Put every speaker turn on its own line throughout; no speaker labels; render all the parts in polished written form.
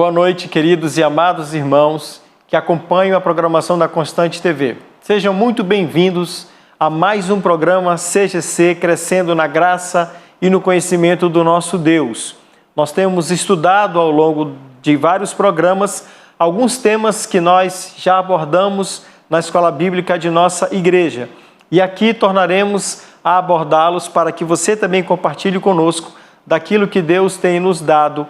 Boa noite, queridos e amados irmãos que acompanham a programação da Constante TV. Sejam muito bem-vindos a mais um programa CGC Crescendo na Graça e no Conhecimento do Nosso Deus. Nós temos estudado ao longo de vários programas alguns temas que nós já abordamos na Escola Bíblica de nossa igreja. E aqui tornaremos a abordá-los para que você também compartilhe conosco daquilo que Deus tem nos dado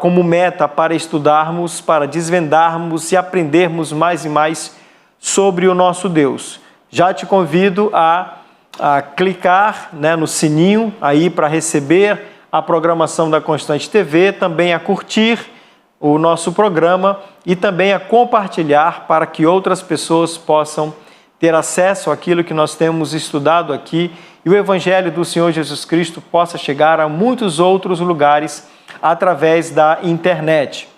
como meta para estudarmos, para desvendarmos e aprendermos mais e mais sobre o nosso Deus. Já te convido a clicar no sininho aí para receber a programação da Constante TV, também a curtir o nosso programa e também a compartilhar para que outras pessoas possam ter acesso àquilo que nós temos estudado aqui e o Evangelho do Senhor Jesus Cristo possa chegar a muitos outros lugares através da internet.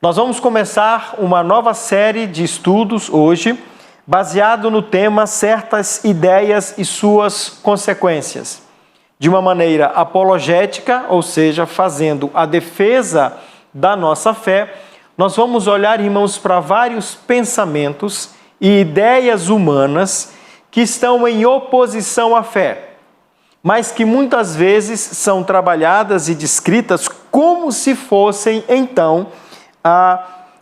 Nós vamos começar uma nova série de estudos hoje, baseado no tema Certas Ideias e Suas Consequências. De uma maneira apologética, ou seja, fazendo a defesa da nossa fé, nós vamos olhar, irmãos, para vários pensamentos e ideias humanas que estão em oposição à fé, mas que muitas vezes são trabalhadas e descritas como se fossem, então,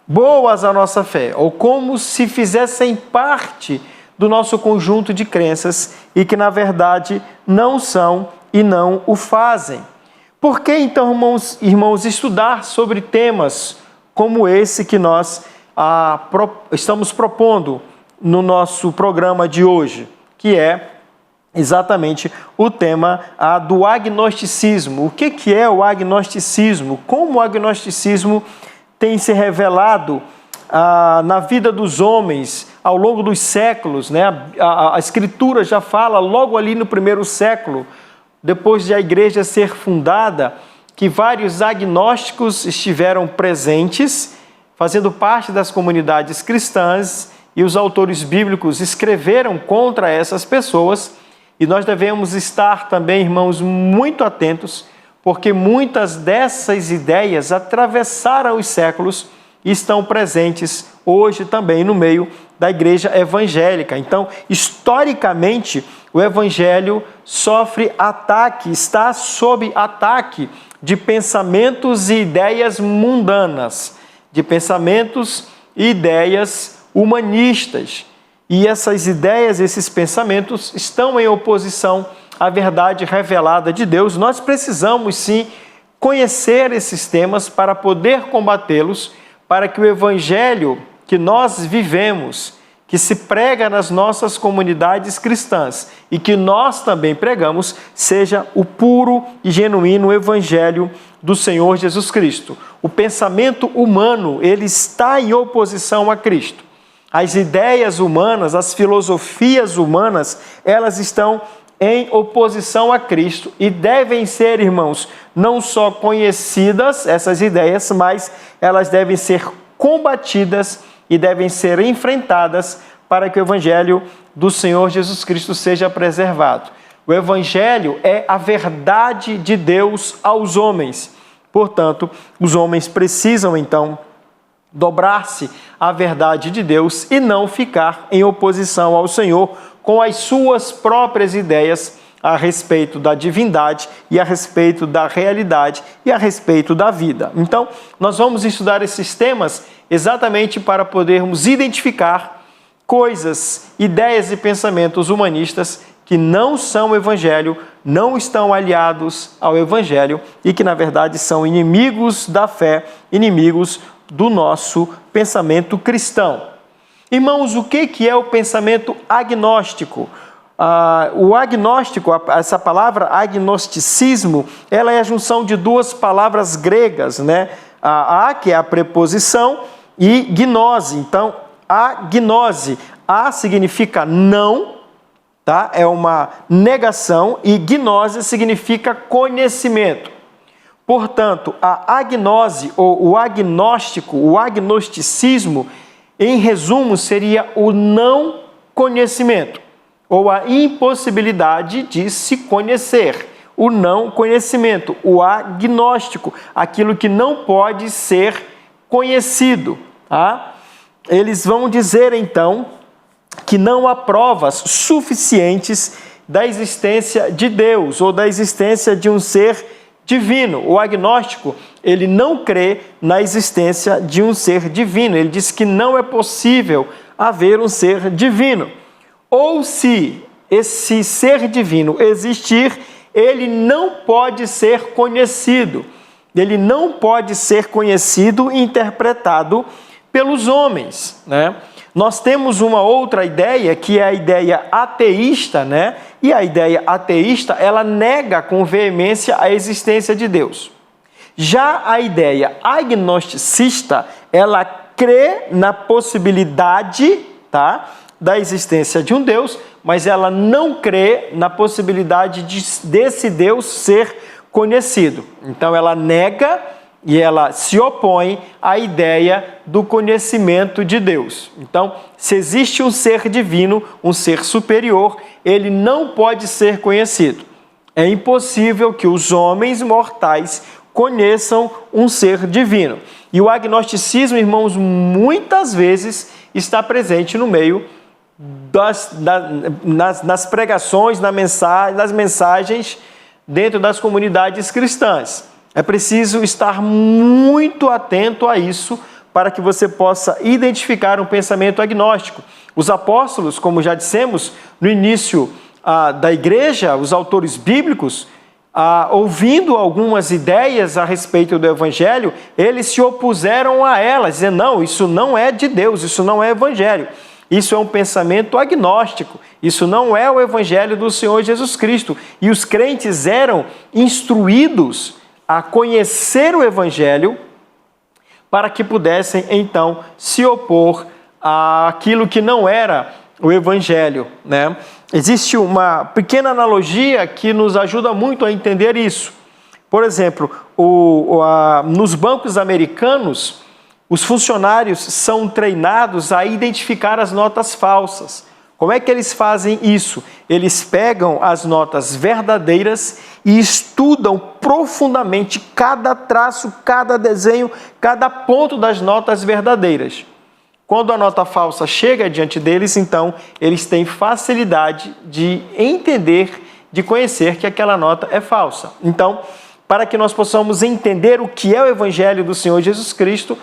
boas à nossa fé, ou como se fizessem parte do nosso conjunto de crenças e que, na verdade, não são e não o fazem. Por que, então, irmãos, estudar sobre temas como esse que nós estamos propondo no nosso programa de hoje, que é exatamente o tema do agnosticismo. O que é o agnosticismo? Como o agnosticismo tem se revelado na vida dos homens ao longo dos séculos, né? A Escritura já fala logo ali no primeiro século, depois de a igreja ser fundada, que vários agnósticos estiveram presentes, fazendo parte das comunidades cristãs, e os autores bíblicos escreveram contra essas pessoas. E nós devemos estar também, irmãos, muito atentos, porque muitas dessas ideias atravessaram os séculos e estão presentes hoje também no meio da igreja evangélica. Então, historicamente, o evangelho sofre ataque, está sob ataque de pensamentos e ideias mundanas, de pensamentos e ideias humanistas. E essas ideias, esses pensamentos estão em oposição à verdade revelada de Deus. Nós precisamos, sim, conhecer esses temas para poder combatê-los, para que o evangelho que nós vivemos, que se prega nas nossas comunidades cristãs e que nós também pregamos, seja o puro e genuíno evangelho do Senhor Jesus Cristo. O pensamento humano, ele está em oposição a Cristo. As ideias humanas, as filosofias humanas, elas estão em oposição a Cristo e devem ser, irmãos, não só conhecidas, essas ideias, mas elas devem ser combatidas e devem ser enfrentadas para que o Evangelho do Senhor Jesus Cristo seja preservado. O Evangelho é a verdade de Deus aos homens. Portanto, os homens precisam, então, dobrar-se à verdade de Deus e não ficar em oposição ao Senhor com as suas próprias ideias a respeito da divindade e a respeito da realidade e a respeito da vida. Então, nós vamos estudar esses temas exatamente para podermos identificar coisas, ideias e pensamentos humanistas que não são o Evangelho, não estão aliados ao Evangelho e que, na verdade, são inimigos da fé, inimigos do nosso pensamento cristão. Irmãos, o que é o pensamento agnóstico? O agnóstico, essa palavra agnosticismo, ela é a junção de duas palavras gregas, né? A que é a preposição e gnose. Então, a gnose, a significa não, tá? É uma negação e gnose significa conhecimento. Portanto, a agnose ou o agnóstico, o agnosticismo, em resumo, seria o não conhecimento ou a impossibilidade de se conhecer. O não conhecimento, o agnóstico, aquilo que não pode ser conhecido. Tá? Eles vão dizer então que não há provas suficientes da existência de Deus ou da existência de um ser divino. O agnóstico, ele não crê na existência de um ser divino. Ele diz que não é possível haver um ser divino. Ou se esse ser divino existir, ele não pode ser conhecido. Ele não pode ser conhecido e interpretado pelos homens, né? Nós temos uma outra ideia, que é a ideia ateísta, né? E a ideia ateísta, ela nega com veemência a existência de Deus. Já a ideia agnosticista, ela crê na possibilidade, tá, da existência de um Deus, mas ela não crê na possibilidade desse Deus ser conhecido. Então ela nega e ela se opõe à ideia do conhecimento de Deus. Então, se existe um ser divino, um ser superior, ele não pode ser conhecido. É impossível que os homens mortais conheçam um ser divino. E o agnosticismo, irmãos, muitas vezes está presente no meio nas pregações, nas mensagens dentro das comunidades cristãs. É preciso estar muito atento a isso para que você possa identificar um pensamento agnóstico. Os apóstolos, como já dissemos, no início da igreja, os autores bíblicos, ouvindo algumas ideias a respeito do evangelho, eles se opuseram a elas, dizendo, não, isso não é de Deus, isso não é evangelho. Isso é um pensamento agnóstico, isso não é o evangelho do Senhor Jesus Cristo. E os crentes eram instruídos a conhecer o evangelho para que pudessem, então, se opor àquilo que não era o evangelho, né? Existe uma pequena analogia que nos ajuda muito a entender isso. Por exemplo, nos bancos americanos, os funcionários são treinados a identificar as notas falsas. Como é que eles fazem isso? Eles pegam as notas verdadeiras e estudam profundamente cada traço, cada desenho, cada ponto das notas verdadeiras. Quando a nota falsa chega diante deles, então, eles têm facilidade de entender, de conhecer que aquela nota é falsa. Então, para que nós possamos entender o que é o Evangelho do Senhor Jesus Cristo,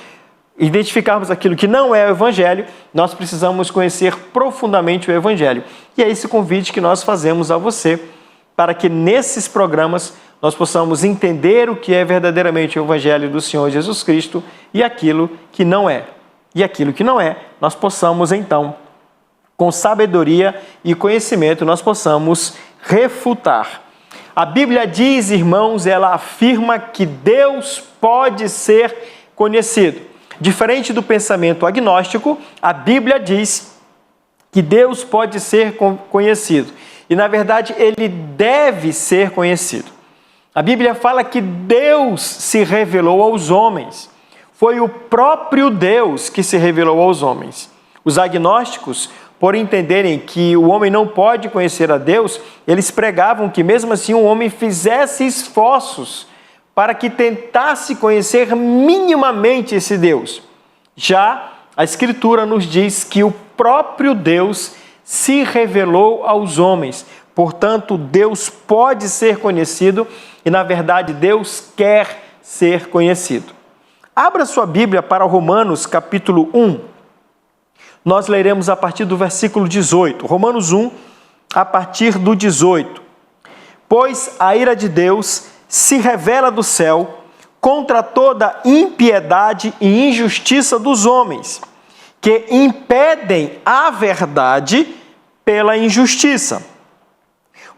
identificarmos aquilo que não é o Evangelho, nós precisamos conhecer profundamente o Evangelho. E é esse convite que nós fazemos a você, para que nesses programas nós possamos entender o que é verdadeiramente o Evangelho do Senhor Jesus Cristo e aquilo que não é. E aquilo que não é, nós possamos então, com sabedoria e conhecimento, nós possamos refutar. A Bíblia diz, irmãos, ela afirma que Deus pode ser conhecido. Diferente do pensamento agnóstico, a Bíblia diz que Deus pode ser conhecido. E, na verdade, ele deve ser conhecido. A Bíblia fala que Deus se revelou aos homens. Foi o próprio Deus que se revelou aos homens. Os agnósticos, por entenderem que o homem não pode conhecer a Deus, eles pregavam que, mesmo assim, o homem fizesse esforços para que tentasse conhecer minimamente esse Deus. Já a Escritura nos diz que o próprio Deus se revelou aos homens. Portanto, Deus pode ser conhecido e, na verdade, Deus quer ser conhecido. Abra sua Bíblia para Romanos, capítulo 1. Nós leremos a partir do versículo 18. Romanos 1, a partir do 18. Pois a ira de Deus se revela do céu contra toda impiedade e injustiça dos homens, que impedem a verdade pela injustiça.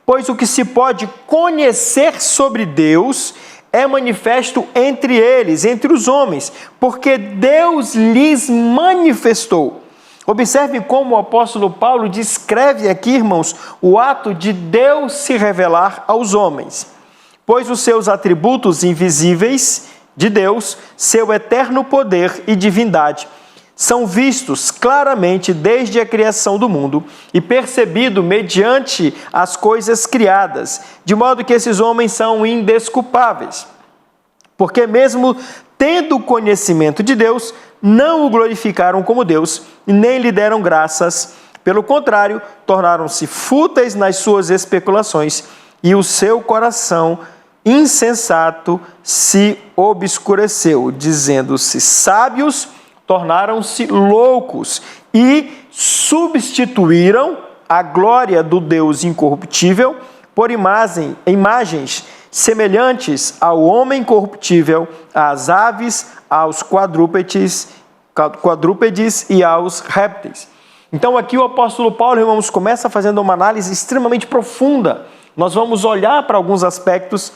Pois o que se pode conhecer sobre Deus é manifesto entre eles, entre os homens, porque Deus lhes manifestou. Observe como o apóstolo Paulo descreve aqui, irmãos, o ato de Deus se revelar aos homens. Pois os seus atributos invisíveis de Deus, seu eterno poder e divindade, são vistos claramente desde a criação do mundo e percebido mediante as coisas criadas, de modo que esses homens são indesculpáveis. Porque mesmo tendo conhecimento de Deus, não o glorificaram como Deus, nem lhe deram graças. Pelo contrário, tornaram-se fúteis nas suas especulações, e o seu coração insensato se obscureceu, dizendo-se sábios, tornaram-se loucos, e substituíram a glória do Deus incorruptível por imagens semelhantes ao homem corruptível, às aves, aos quadrúpedes e aos répteis. Então aqui o apóstolo Paulo, irmãos, começa fazendo uma análise extremamente profunda. Nós vamos olhar para alguns aspectos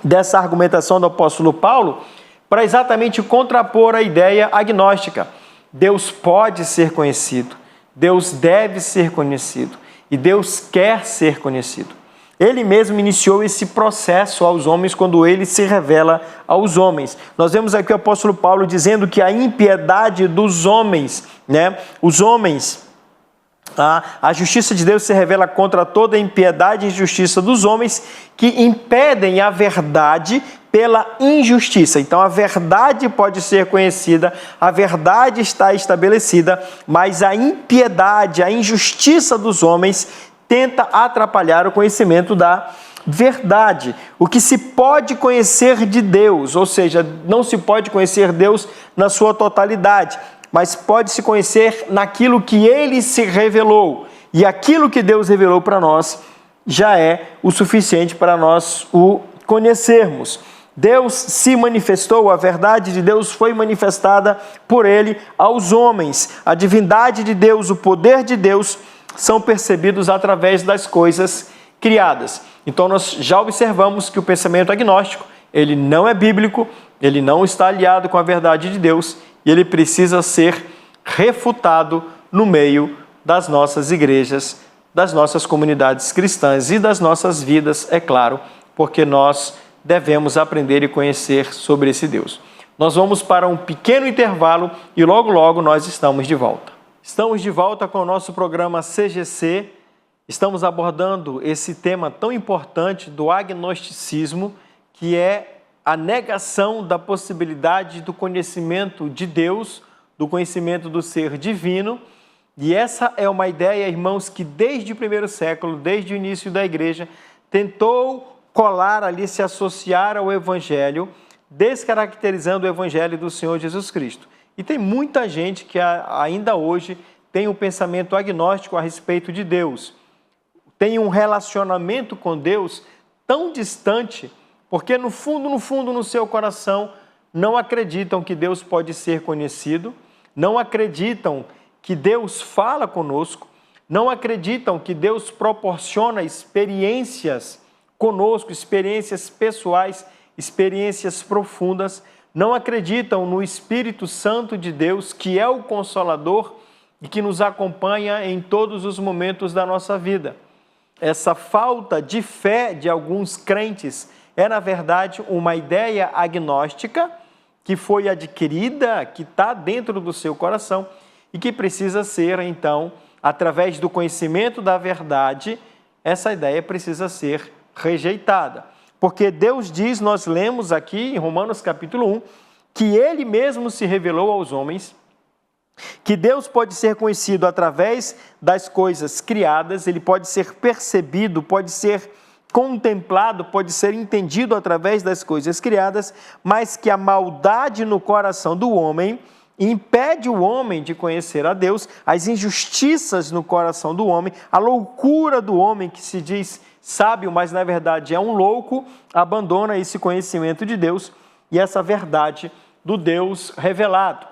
dessa argumentação do apóstolo Paulo para exatamente contrapor a ideia agnóstica. Deus pode ser conhecido, Deus deve ser conhecido e Deus quer ser conhecido. Ele mesmo iniciou esse processo aos homens quando ele se revela aos homens. Nós vemos aqui o apóstolo Paulo dizendo que a impiedade dos homens, os homens, a justiça de Deus se revela contra toda a impiedade e injustiça dos homens que impedem a verdade pela injustiça. Então a verdade pode ser conhecida, a verdade está estabelecida, mas a impiedade, a injustiça dos homens tenta atrapalhar o conhecimento da verdade. O que se pode conhecer de Deus, ou seja, não se pode conhecer Deus na sua totalidade, mas pode se conhecer naquilo que Ele se revelou. E aquilo que Deus revelou para nós já é o suficiente para nós o conhecermos. Deus se manifestou, a verdade de Deus foi manifestada por Ele aos homens. A divindade de Deus, o poder de Deus são percebidos através das coisas criadas. Então nós já observamos que o pensamento agnóstico, ele não é bíblico, ele não está aliado com a verdade de Deus e ele precisa ser refutado no meio das nossas igrejas, das nossas comunidades cristãs e das nossas vidas, é claro, porque nós devemos aprender e conhecer sobre esse Deus. Nós vamos para um pequeno intervalo e logo logo nós estamos de volta. Estamos de volta com o nosso programa CGC. Estamos abordando esse tema tão importante do agnosticismo, que é a negação da possibilidade do conhecimento de Deus, do conhecimento do ser divino. E essa é uma ideia, irmãos, que desde o primeiro século, desde o início da igreja, tentou colar ali, se associar ao Evangelho, descaracterizando o Evangelho do Senhor Jesus Cristo. E tem muita gente que ainda hoje tem um pensamento agnóstico a respeito de Deus. Tem um relacionamento com Deus tão distante, porque no fundo, no seu coração, não acreditam que Deus pode ser conhecido, não acreditam que Deus fala conosco, não acreditam que Deus proporciona experiências conosco, experiências pessoais, experiências profundas, não acreditam no Espírito Santo de Deus, que é o Consolador e que nos acompanha em todos os momentos da nossa vida. Essa falta de fé de alguns crentes é, na verdade, uma ideia agnóstica que foi adquirida, que está dentro do seu coração e que precisa ser, então, através do conhecimento da verdade, essa ideia precisa ser rejeitada. Porque Deus diz, nós lemos aqui em Romanos capítulo 1, que Ele mesmo se revelou aos homens, que Deus pode ser conhecido através das coisas criadas, Ele pode ser percebido, pode ser contemplado, pode ser entendido através das coisas criadas, mas que a maldade no coração do homem impede o homem de conhecer a Deus, as injustiças no coração do homem, a loucura do homem que se diz sábio, mas na verdade é um louco, abandona esse conhecimento de Deus e essa verdade do Deus revelado.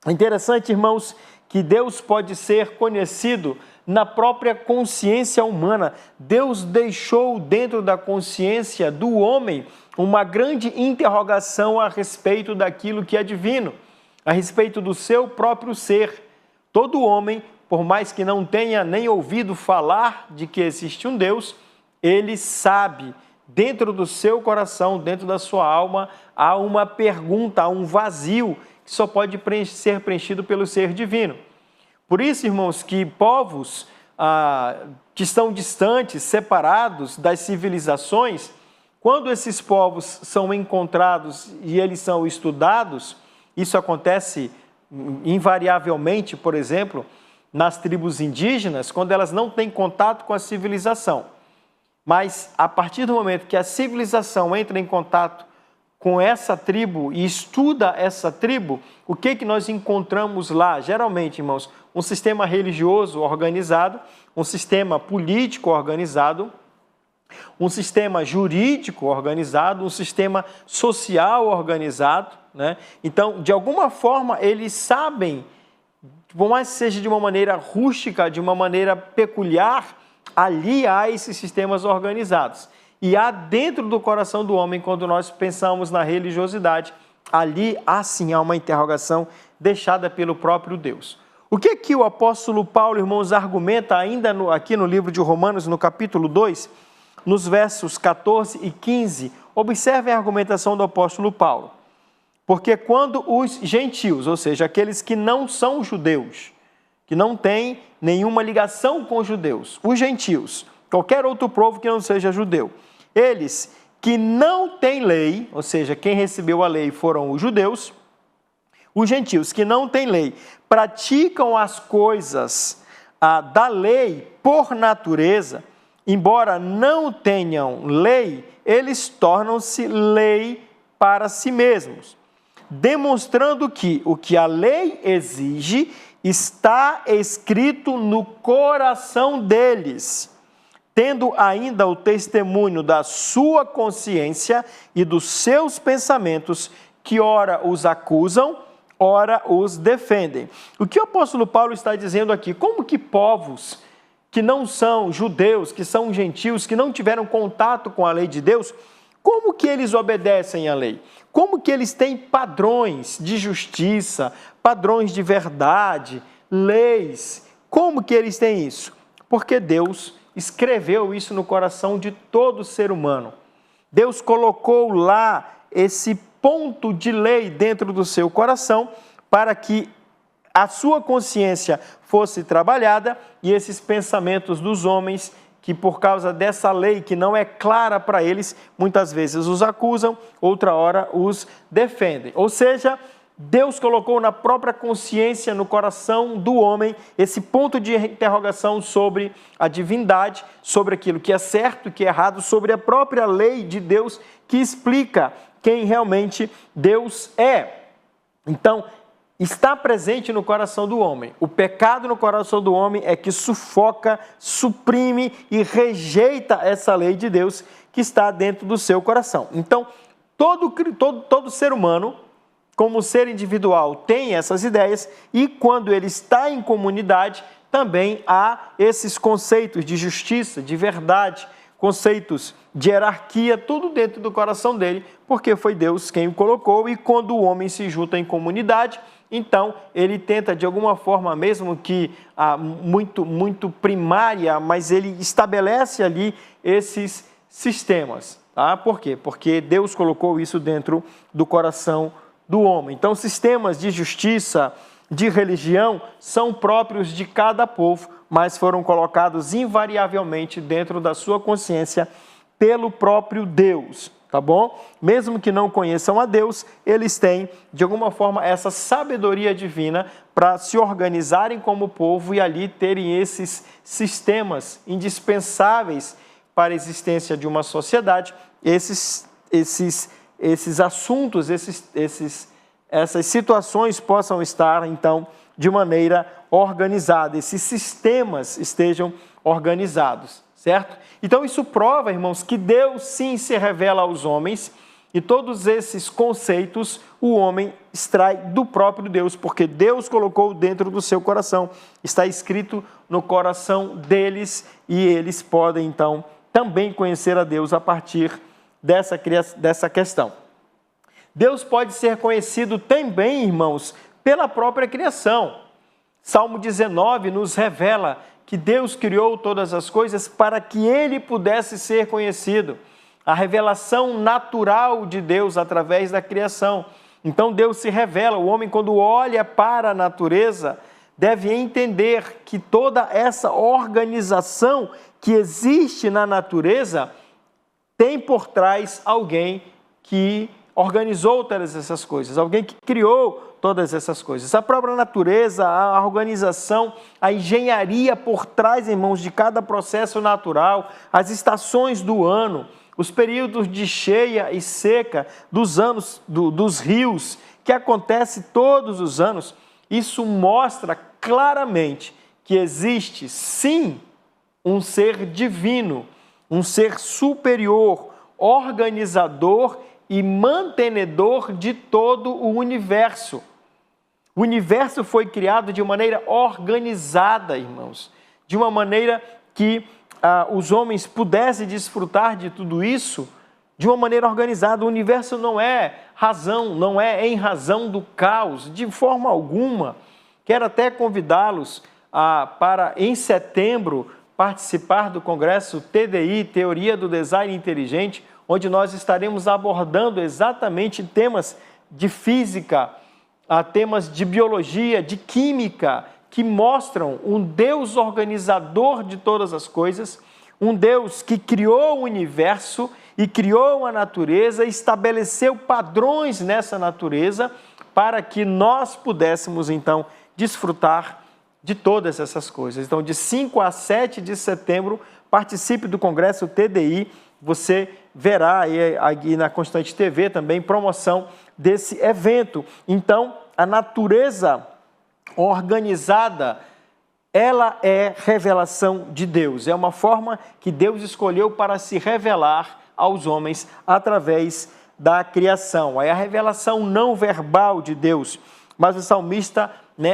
É interessante, irmãos, que Deus pode ser conhecido na própria consciência humana. Deus deixou dentro da consciência do homem uma grande interrogação a respeito daquilo que é divino, a respeito do seu próprio ser. Todo homem, por mais que não tenha nem ouvido falar de que existe um Deus, ele sabe, dentro do seu coração, dentro da sua alma, há uma pergunta, há um vazio que só pode ser preenchido pelo ser divino. Por isso, irmãos, que povos que estão distantes, separados das civilizações, Quando esses povos são encontrados e eles são estudados, isso acontece invariavelmente, por exemplo, nas tribos indígenas, quando elas não têm contato com a civilização. Mas a partir do momento que a civilização entra em contato com essa tribo e estuda essa tribo, o que nós encontramos lá? Geralmente, irmãos, um sistema religioso organizado, um sistema político organizado, um sistema jurídico organizado, um sistema social organizado, né? Então, de alguma forma, eles sabem, por mais que seja de uma maneira rústica, de uma maneira peculiar, ali há esses sistemas organizados. E há dentro do coração do homem, quando nós pensamos na religiosidade, ali há sim uma interrogação deixada pelo próprio Deus. O que o apóstolo Paulo, irmãos, argumenta ainda aqui no livro de Romanos, no capítulo 2, nos versos 14 e 15, observem a argumentação do apóstolo Paulo. Porque quando os gentios, ou seja, aqueles que não são judeus, que não têm nenhuma ligação com os judeus, os gentios, qualquer outro povo que não seja judeu, eles que não têm lei, ou seja, quem recebeu a lei foram os judeus, os gentios que não têm lei, praticam as coisas da lei por natureza, embora não tenham lei, eles tornam-se lei para si mesmos, demonstrando que o que a lei exige está escrito no coração deles, tendo ainda o testemunho da sua consciência e dos seus pensamentos, que ora os acusam, ora os defendem. O que o apóstolo Paulo está dizendo aqui? Como que povos que não são judeus, que são gentios, que não tiveram contato com a lei de Deus, como que eles obedecem à lei? Como que eles têm padrões de justiça, padrões de verdade, leis? Como que eles têm isso? Porque Deus escreveu isso no coração de todo ser humano. Deus colocou lá esse ponto de lei dentro do seu coração para que a sua consciência fosse trabalhada e esses pensamentos dos homens que por causa dessa lei que não é clara para eles, muitas vezes os acusam, outra hora os defendem. Ou seja, Deus colocou na própria consciência, no coração do homem, esse ponto de interrogação sobre a divindade, sobre aquilo que é certo e que é errado, sobre a própria lei de Deus que explica quem realmente Deus é. Então, está presente no coração do homem. O pecado no coração do homem é que sufoca, suprime e rejeita essa lei de Deus que está dentro do seu coração. Então, todo ser humano, como ser individual, tem essas ideias e quando ele está em comunidade, também há esses conceitos de justiça, de verdade, conceitos de hierarquia, tudo dentro do coração dele, porque foi Deus quem o colocou e quando o homem se junta em comunidade, então ele tenta de alguma forma, mesmo que muito primária, mas ele estabelece ali esses sistemas. Tá? Por quê? Porque Deus colocou isso dentro do coração do homem. Então, sistemas de justiça, de religião, são próprios de cada povo, mas foram colocados invariavelmente dentro da sua consciência pelo próprio Deus, tá bom? Mesmo que não conheçam a Deus, eles têm, de alguma forma, essa sabedoria divina para se organizarem como povo e ali terem esses sistemas indispensáveis para a existência de uma sociedade, esses assuntos, essas situações possam estar, então, de maneira organizada, esses sistemas estejam organizados, certo? Então, isso prova, irmãos, que Deus sim se revela aos homens e todos esses conceitos o homem extrai do próprio Deus, porque Deus colocou dentro do seu coração, está escrito no coração deles e eles podem, então, também conhecer a Deus a partir dessa questão. Deus pode ser conhecido também, irmãos, pela própria criação. Salmo 19 nos revela que Deus criou todas as coisas para que ele pudesse ser conhecido. A revelação natural de Deus através da criação. Então Deus se revela, o homem quando olha para a natureza, deve entender que toda essa organização que existe na natureza tem por trás alguém que organizou todas essas coisas, alguém que criou todas essas coisas. A própria natureza, a organização, a engenharia por trás, irmãos, de cada processo natural, as estações do ano, os períodos de cheia e seca dos anos, dos rios, que acontece todos os anos, isso mostra claramente que existe, sim, um ser divino, um ser superior, organizador e mantenedor de todo o universo. O universo foi criado de maneira organizada, irmãos, de uma maneira que os homens pudessem desfrutar de tudo isso de uma maneira organizada. O universo não é razão, não é em razão do caos, de forma alguma. Quero até convidá-los para, em setembro, participar do congresso TDI, Teoria do Design Inteligente, onde nós estaremos abordando exatamente temas de física, temas de biologia, de química, que mostram um Deus organizador de todas as coisas, um Deus que criou o universo e criou a natureza, estabeleceu padrões nessa natureza para que nós pudéssemos, então, desfrutar de todas essas coisas. Então, de 5 a 7 de setembro, participe do Congresso TDI, você verá aí na Constante TV também promoção desse evento. Então, a natureza organizada, ela é revelação de Deus, é uma forma que Deus escolheu para se revelar aos homens através da criação. É a revelação não verbal de Deus, mas o salmista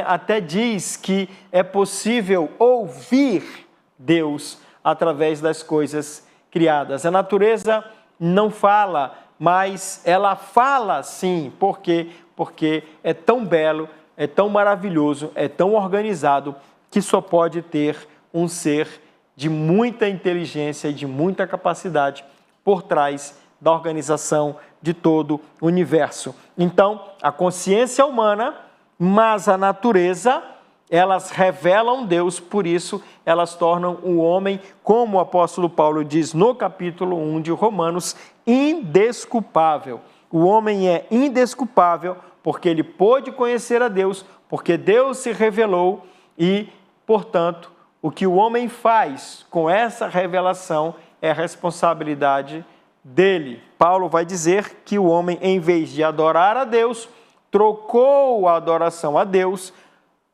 até diz que é possível ouvir Deus através das coisas criadas. A natureza não fala, mas ela fala sim, porque é tão belo, é tão maravilhoso, é tão organizado, que só pode ter um ser de muita inteligência e de muita capacidade por trás da organização de todo o universo. Então, a consciência humana, mas a natureza, elas revelam Deus, por isso elas tornam o homem, como o apóstolo Paulo diz no capítulo 1 de Romanos, indesculpável. O homem é indesculpável porque ele pôde conhecer a Deus, porque Deus se revelou e, portanto, o que o homem faz com essa revelação é responsabilidade dele. Paulo vai dizer que o homem, em vez de adorar a Deus, trocou a adoração a Deus,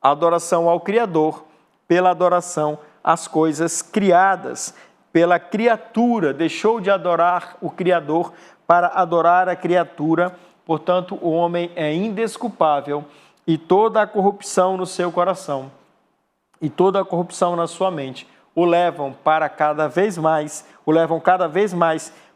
a adoração ao Criador, pela adoração às coisas criadas, pela criatura, deixou de adorar o Criador para adorar a criatura. Portanto, o homem é indesculpável e toda a corrupção no seu coração e toda a corrupção na sua mente o levam cada vez mais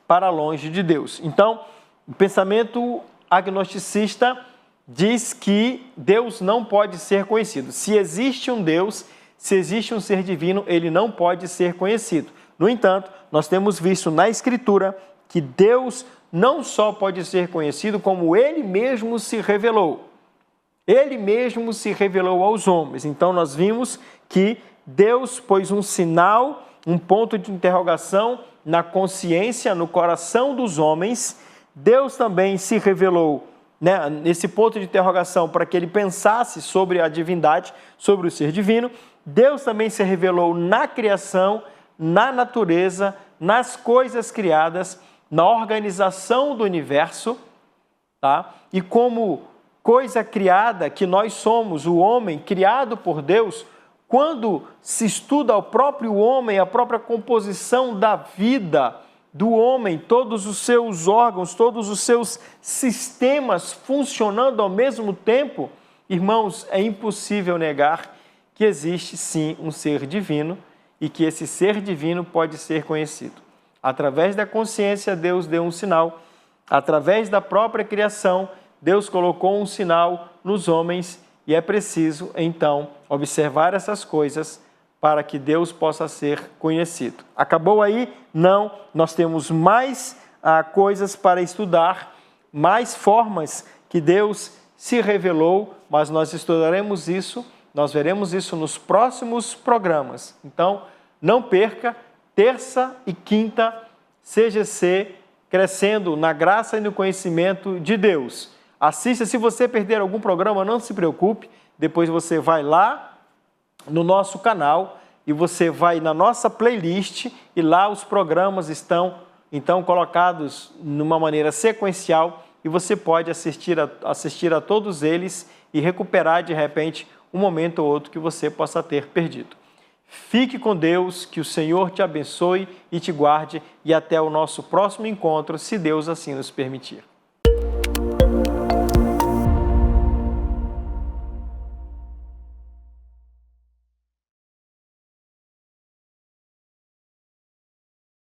para longe de Deus. Então, o pensamento agnosticista diz que Deus não pode ser conhecido. Se existe um Deus, se existe um ser divino, ele não pode ser conhecido. No entanto, nós temos visto na Escritura que Deus não só pode ser conhecido, como Ele mesmo se revelou. Ele mesmo se revelou aos homens. Então, nós vimos que Deus pôs um sinal, um ponto de interrogação na consciência, no coração dos homens. Deus também se revelou nesse ponto de interrogação para que ele pensasse sobre a divindade, sobre o ser divino. Deus também se revelou na criação, na natureza, nas coisas criadas, na organização do universo, tá? E como coisa criada que nós somos, o homem criado por Deus, quando se estuda o próprio homem, a própria composição da vida do homem, todos os seus órgãos, todos os seus sistemas funcionando ao mesmo tempo, irmãos, é impossível negar que existe sim um ser divino e que esse ser divino pode ser conhecido. Através da consciência, Deus deu um sinal. Através da própria criação, Deus colocou um sinal nos homens e é preciso, então, observar essas coisas para que Deus possa ser conhecido. Acabou aí? Não. Nós temos mais coisas para estudar, mais formas que Deus se revelou, mas nós estudaremos isso, nós veremos isso nos próximos programas. Então, não perca, terça e quinta CGC Crescendo na Graça e no Conhecimento de Deus. Assista, se você perder algum programa, não se preocupe, depois você vai lá no nosso canal e você vai na nossa playlist e lá os programas estão então colocados numa maneira sequencial e você pode assistir a todos eles e recuperar de repente um momento ou outro que você possa ter perdido. Fique com Deus, que o Senhor te abençoe e te guarde e até o nosso próximo encontro, se Deus assim nos permitir.